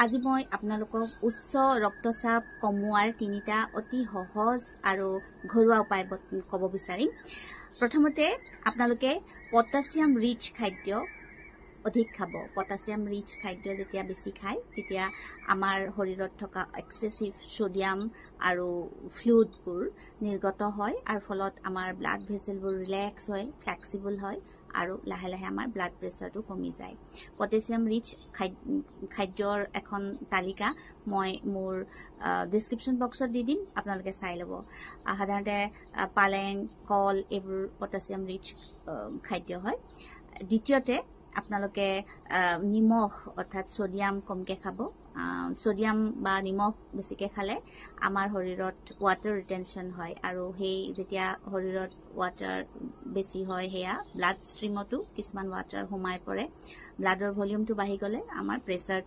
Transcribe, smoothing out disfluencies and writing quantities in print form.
আজি মই আপোনালোকক উচ্চ ৰক্তচাপ কমোৱাৰ তিনিটা অতি সহজ আৰু ঘৰুৱা উপায় ক'ব বিচাৰিম। প্ৰথমতে আপোনালোকে পটাছিয়াম ৰিচ খাদ্য অধিক খাব। পটাছিয়াম ৰিচ খাদ্য যেতিয়া বেছি খায় তেতিয়া আমাৰ শৰীৰত থকা এক্সেছিভ সোডিয়াম আৰু ফ্লুইডবোৰ নিৰ্গত হয় আৰু ফলত আমাৰ ব্লাড ভেছেলবোৰ ৰিলেক্স হয়, ফ্লেক্সিবল হয় আৰু লাহে লাহে আমাৰ ব্লাড প্ৰেছাৰটো কমি যায়। পটাছিয়াম ৰিচ খাদ্যৰ এখন তালিকা মই মোৰ ডেছক্ৰিপশ্যন বক্সত দি দিম, আপোনালোকে চাই ল'ব। সাধাৰণতে পালেং, কল এইবোৰ পটাছিয়াম ৰিচ খাদ্য হয়। দ্বিতীয়তে আপোনালোকে নিমখ অৰ্থাৎ সোডিয়াম কমকৈ খাব। সোডিয়াম বা নিমখ বেছিকৈ খালে আমাৰ শৰীৰত ৱাটাৰ ৰিটেনশ্যন হয় আৰু সেই যেতিয়া শৰীৰত ৱাটাৰ বেছি হয় সেয়া ব্লাড ষ্ট্ৰীমতো কিছুমান ৱাটাৰ সোমাই পৰে। ব্লাডৰ ভলিউমটো বাঢ়ি গ'লে আমাৰ প্ৰেছাৰটো